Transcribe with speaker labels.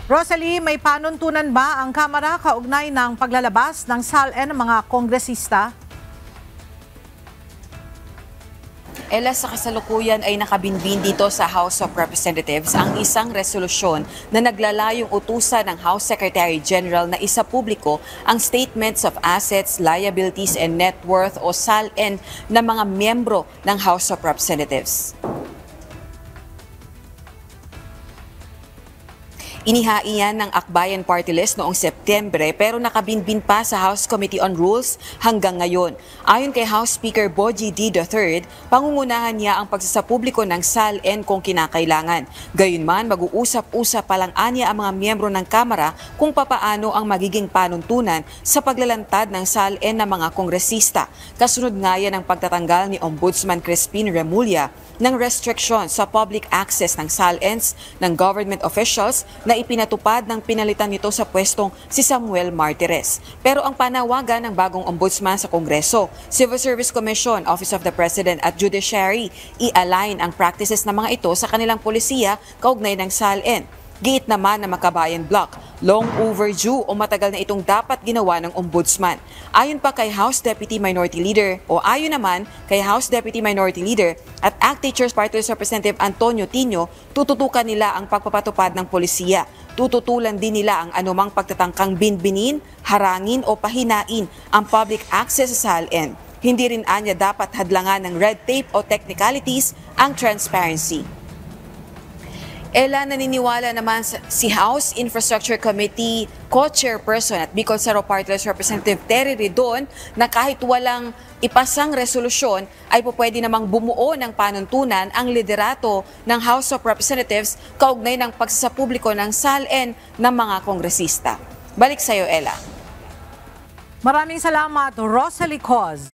Speaker 1: Rosalie, may panuntunan ba ang Kamara kaugnay ng paglalabas ng SALN ng mga kongresista?
Speaker 2: Ella, sa kasalukuyan ay nakabinbin dito sa House of Representatives ang isang resolusyon na naglalayong utusan ng House Secretary General na isapubliko ang Statements of Assets, Liabilities and Net Worth o SALN ng mga miyembro ng House of Representatives. Inihain ng Akbayan Party List noong Setyembre pero nakabinbin pa sa House Committee on Rules hanggang ngayon. Ayon kay House Speaker Bogie D. III, pangungunahan niya ang pagsasapubliko ng SALN kung kinakailangan. Gayunman, mag-uusap-usap pa lang anya ang mga miyembro ng Kamara kung papaano ang magiging panuntunan sa paglalantad ng SALN ng mga kongresista. Kasunod nga yan ang pagtatanggal ni Ombudsman Crispin Remulla ng restriction sa public access ng SALNs ng government officials na ipinatupad ng pinalitan nito sa pwestong si Samuel Martires. Pero ang panawagan ng bagong ombudsman sa Kongreso, Civil Service Commission, Office of the President at Judiciary, i-align ang practices ng mga ito sa kanilang polisiya kaugnay ng SALN. Giit naman na Makabayan Block, long overdue o matagal na itong dapat ginawa ng ombudsman. Ayon pa kay House Deputy Minority Leader at ACT Teachers Party List Representative Antonio Tino, tututukan nila ang pagpapatupad ng polisiya. Tututulan din nila ang anumang pagtatangkang binbinin, harangin o pahinain ang public access sa SALN. Hindi rin anya dapat hadlangan ng red tape o technicalities ang transparency. Ella, naniniwala naman si House Infrastructure Committee Co-Chairperson at Bicol Saro Party List Representative Terry Ridon na kahit walang ipasang resolusyon ay pwede namang bumuo ng panuntunan ang liderato ng House of Representatives kaugnay ng pagsasapubliko ng SALN ng mga kongresista. Balik sa iyo, Ella.
Speaker 1: Maraming salamat, Rosalie Coz.